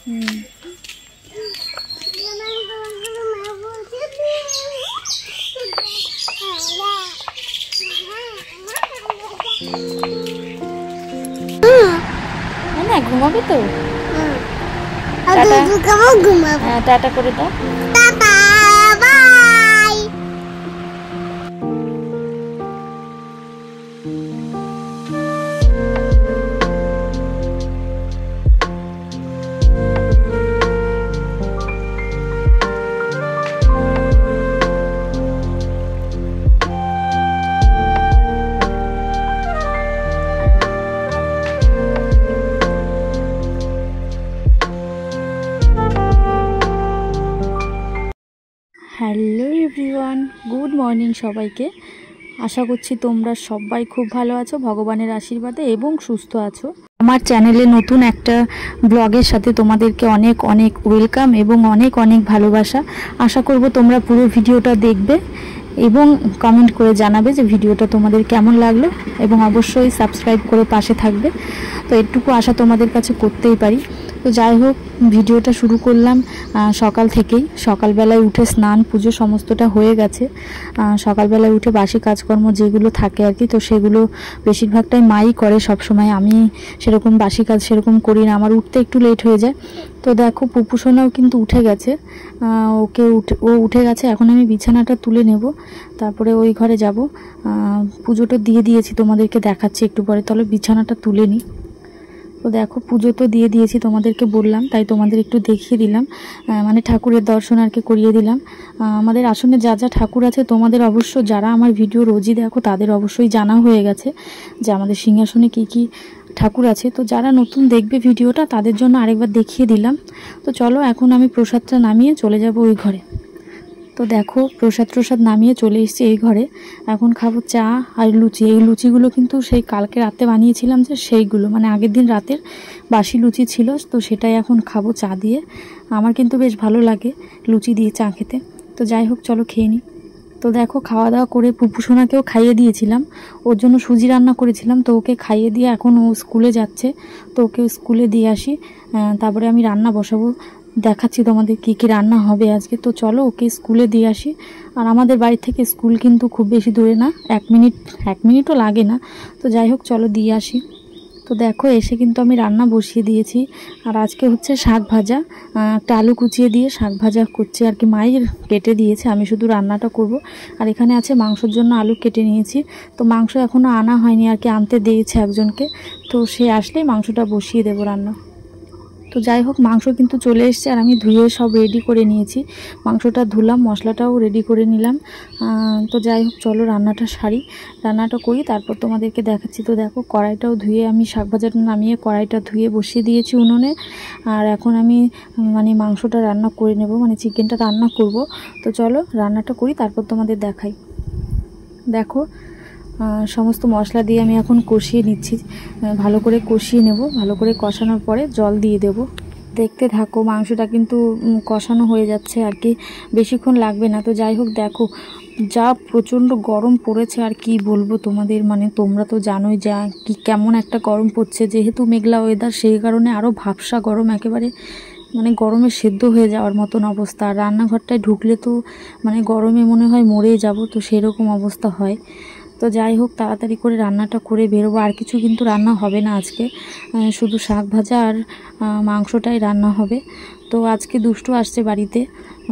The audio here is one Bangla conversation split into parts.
না ঘুমাবে তো টাটা করে দাও। হ্যালো এভরিওয়ান, গুড মর্নিং সবাইকে। আশা করছি তোমরা সবাই খুব ভালো আছো, ভগবানের আশীর্বাদে এবং সুস্থ আছো। আমার চ্যানেলে নতুন একটা ব্লগের সাথে তোমাদেরকে অনেক অনেক ওয়েলকাম এবং অনেক অনেক ভালোবাসা। আশা করব তোমরা পুরো ভিডিওটা দেখবে এবং কমেন্ট করে জানাবে যে ভিডিওটা তোমাদের কেমন লাগলো, এবং অবশ্যই সাবস্ক্রাইব করে পাশে থাকবে। তো এটুকু আশা তোমাদের কাছে করতেই পারি। তো যাই হোক, ভিডিওটা শুরু করলাম সকাল থেকেই। সকালবেলায় উঠে স্নান পুজো সমস্তটা হয়ে গেছে। সকালবেলায় উঠে বাসি কাজকর্ম যেগুলো থাকে আর কি, তো সেগুলো বেশিরভাগটাই মাই করে সবসময়। আমি সেরকম বাসি কাজ সেরকম করি না, আমার উঠতে একটু লেট হয়ে যায়। তো দেখো পুপুসোনাও কিন্তু উঠে গেছে, ও উঠে গেছে। এখন আমি বিছানাটা তুলে নেব, তারপরে ওই ঘরে যাব। পুজোটা দিয়ে দিয়েছি, তোমাদেরকে দেখাচ্ছি একটু পরে। তাহলে বিছানাটা তুলে নিই। তো দেখো পুজো তো দিয়ে দিয়েছি, তোমাদেরকে বললাম তাই তোমাদের একটু দেখিয়ে দিলাম, মানে ঠাকুরের দর্শন আর কি করিয়ে দিলাম। আমাদের আসনে যা যা ঠাকুর আছে তোমাদের অবশ্য, যারা আমার ভিডিও রোজই দেখো তাদের অবশ্যই জানা হয়ে গেছে যে আমাদের সিংহাসনে কি কি ঠাকুর আছে। তো যারা নতুন দেখবে ভিডিওটা তাদের জন্য আরেকবার দেখিয়ে দিলাম। তো চলো এখন আমি প্রসাদটা নামিয়ে চলে যাব ওই ঘরে। তো দেখো প্রসাদ নামিয়ে চলে এসেছি এই ঘরে। এখন খাবো চা আর লুচি। এই লুচিগুলো কিন্তু সেই কালকে রাতে বানিয়েছিলাম, যে সেইগুলো মানে আগের দিন রাতের বাসি লুচি ছিল, তো সেটাই এখন খাবো চা দিয়ে। আমার কিন্তু বেশ ভালো লাগে লুচি দিয়ে চা খেতে। তো যাই হোক চলো খেয়ে নিই। তো দেখো খাওয়া দাওয়া করে পুপুসোনাকেও খাইয়ে দিয়েছিলাম, ওর জন্য সুজি রান্না করেছিলাম। তো ওকে খাইয়ে দিয়ে এখন ও স্কুলে যাচ্ছে, তো ওকে স্কুলে দিয়ে আসি, তারপরে আমি রান্না বসাবো। দেখাচ্ছি তোমাদের কি কি রান্না হবে আজকে। তো চলো ওকে স্কুলে দিয়ে আসি। আর আমাদের বাড়ি থেকে স্কুল কিন্তু খুব বেশি দূরে না, এক মিনিটও লাগে না। তো যাই হোক চলো দিয়ে আসি। তো দেখো এসে কিন্তু আমি রান্না বসিয়ে দিয়েছি। আর আজকে হচ্ছে শাক ভাজা, একটা আলু কুচিয়ে দিয়ে শাক ভাজা করছে আর কি, মায়ের কেটে দিয়েছে, আমি শুধু রান্নাটা করব। আর এখানে আছে মাংসের জন্য আলু কেটে নিয়েছি। তো মাংস এখনও আনা হয়নি আর কি, আনতে দিয়েছে একজনকে। তো সে আসলেই মাংসটা বসিয়ে দেবো রান্না। তো যাই হোক মাংস কিন্তু চলে এসছে, আর আমি ধুয়ে সব রেডি করে নিয়েছি। মাংসটা ধুলাম, মশলাটাও রেডি করে নিলাম। তো যাই হোক চলো রান্নাটা সারি, রান্নাটা করি, তারপর তোমাদেরকে দেখাচ্ছি। তো দেখো কড়াইটাও ধুয়ে আমি শাক ভাজাটা নামিয়ে কড়াইটা ধুয়ে বসিয়ে দিয়েছি উনুনে। আর এখন আমি মানে মাংসটা রান্না করে নেব, মানে চিকেনটা রান্না করব। তো চলো রান্নাটা করি, তারপর তোমাদের দেখাই। দেখো সমস্ত মশলা দিয়ে আমি এখন কষিয়ে নিচ্ছি, ভালো করে কষিয়ে নেব। ভালো করে কষানোর পরে জল দিয়ে দেব। দেখতে থাকো, মাংসটা কিন্তু কষানো হয়ে যাচ্ছে আর কি, বেশিক্ষণ লাগবে না। তো যাই হোক দেখো যা প্রচণ্ড গরম পড়েছে, আর কি বলবো তোমাদের, মানে তোমরা তো জানোই যা কি কেমন একটা গরম পড়ছে। যেহেতু মেঘলা ওয়েদার, সেই কারণে আরও ভাবসা গরম, একেবারে মানে গরমে সেদ্ধ হয়ে যাওয়ার মতন অবস্থা। আর রান্নাঘরটায় ঢুকলে তো মানে গরমে মনে হয় মরেই যাব, তো সেরকম অবস্থা হয়। তো যাই হোক তাড়াতাড়ি করে রান্নাটা করে বেরোবো। আর কিছু কিন্তু রান্না হবে না আজকে, শুধু শাক ভাজা আর মাংসটাই রান্না হবে। তো আজকে দুষ্টু আসছে বাড়িতে,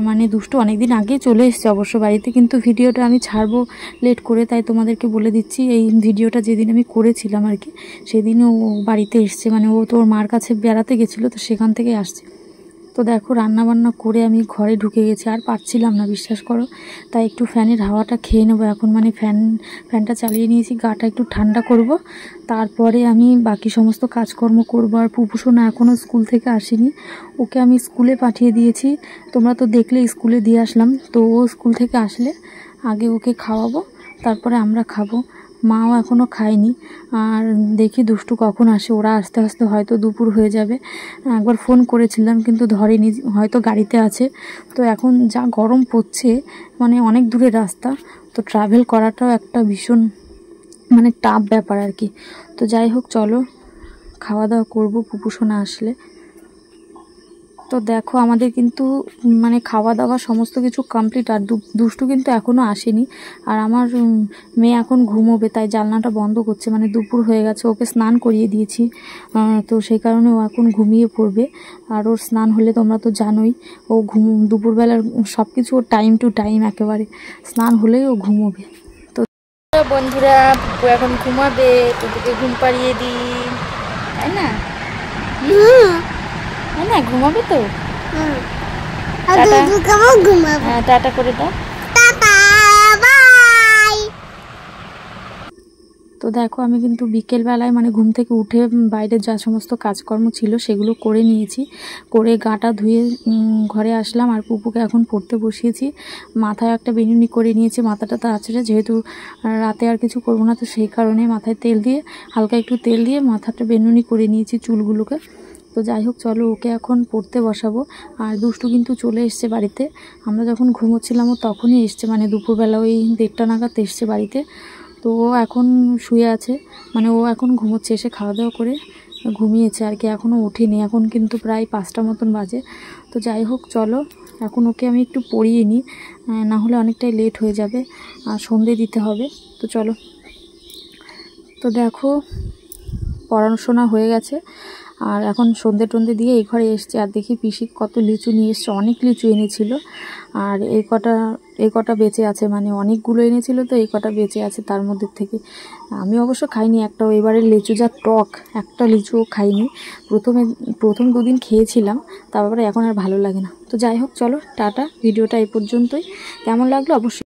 মানে দুষ্টু অনেকদিন আগেই চলে এসছে অবশ্য বাড়িতে, কিন্তু ভিডিওটা আমি ছাড়বো লেট করে, তাই তোমাদেরকে বলে দিচ্ছি। এই ভিডিওটা যেদিন আমি করেছিলাম আর কি, সেদিনও ও বাড়িতে এসছে, মানে ও তো ওর মার কাছে বেড়াতে গেছিলো, তো সেখান থেকে আসছে। তো দেখো রান্না বান্না করে আমি ঘরে ঢুকে গেছি, আর পারছিলাম না বিশ্বাস করো। তাই একটু ফ্যানের হাওয়াটা খেয়ে নেবো এখন, মানে ফ্যানটা চালিয়ে নিয়েছি, গাটা একটু ঠান্ডা করব, তারপরে আমি বাকি সমস্ত কাজকর্ম করব। আর পুপুসোনা এখনও স্কুল থেকে আসেনি, ওকে আমি স্কুলে পাঠিয়ে দিয়েছি। তোমরা তো দেখলে স্কুলে দিয়ে আসলাম। তো ও স্কুল থেকে আসলে আগে ওকে খাওয়াবো, তারপরে আমরা খাবো। মাও এখনও খায়নি। আর দেখি দুষ্টু কখন আসে, ওরা আস্তে আস্তে হয়তো দুপুর হয়ে যাবে। একবার ফোন করেছিলাম কিন্তু ধরেনি, হয়তো গাড়িতে আছে। তো এখন যা গরম পড়ছে, মানে অনেক দূরের রাস্তা, তো ট্রাভেল করাটাও একটা ভীষণ মানে টাফ ব্যাপার আর কি। তো যাই হোক চলো খাওয়া দাওয়া করবো পুপুসোনা আসলে। তো দেখো আমাদের কিন্তু মানে খাওয়া দাওয়া সমস্ত কিছু কমপ্লিট, আর দুষ্টু কিন্তু এখনও আসেনি। আর আমার মেয়ে এখন ঘুমোবে, তাই জানলাটা বন্ধ করছে, মানে দুপুর হয়ে গেছে, ওকে স্নান করিয়ে দিয়েছি, তো সেই কারণে ও এখন ঘুমিয়ে পড়বে। আর ওর স্নান হলে তোমরা তো জানোই ও দুপুরবেলার সব কিছু ওর টাইম টু টাইম, একেবারে স্নান হলেই ও ঘুমোবে। তো বন্ধুরা পুপু এখন ঘুমাবে, পুপুকে ঘুম পাড়িয়ে দিই, তাই না? তাই না, ঘুমাবে তো? টাটা করে দাও। তো দেখো আমি কিন্তু বিকেলবেলায় মানে ঘুম থেকে উঠে বাইরের যা সমস্ত কাজকর্ম ছিল সেগুলো করে নিয়েছি, করে গাটা ধুয়ে ঘরে আসলাম। আর পুপুকে এখন পড়তে বসিয়েছি, মাথায় একটা বেনুনি করে নিয়েছি, মাথাটা তো আছড়ে, যেহেতু রাতে আর কিছু করবো না, তো সেই কারণে মাথায় তেল দিয়ে, হালকা একটু তেল দিয়ে মাথাটা বেনুনি করে নিয়েছি চুলগুলোকে। তো যাই হোক, চলো ওকে এখন পড়তে বসাবো। আর দুষ্টু কিন্তু চলে এসছে বাড়িতে, আমরা যখন ঘুমোচ্ছিলামও তখনই এসছে, মানে দুপুরবেলা ওই 1:30 নাগাদ এসছে বাড়িতে। তো ও এখন শুয়ে আছে, মানে ও এখন ঘুমোচ্ছে, এসে খাওয়া দাওয়া করে ঘুমিয়েছে আর কি, এখনও ওঠেনি, এখন কিন্তু প্রায় 5টা মতন বাজে। তো যাই হোক চলো এখন ওকে আমি একটু পড়িয়ে নিই, না হলে অনেকটাই লেট হয়ে যাবে, আর সন্ধে দিতে হবে। তো চলো, তো দেখো পড়াশোনা হয়ে গেছে, আর এখন সন্ধে টন্ধে দিয়ে এই ঘরে এসছে। আর দেখি পিসি কত লিচু নিয়ে এসছে, অনেক লিচু এনেছিল, আর এই কটা বেঁচে আছে, মানে অনেকগুলো এনেছিল, তো এই কটা বেঁচে আছে তার মধ্যে থেকে। আমি অবশ্য খাইনি একটাও, এবারের লিচু যা টক, একটা লিচুও খাইনি। প্রথম 2 দিন খেয়েছিলাম, তারপরে এখন আর ভালো লাগে না। তো যাই হোক চলো টাটা, ভিডিওটা এই পর্যন্তই, কেমন লাগলো অবশ্যই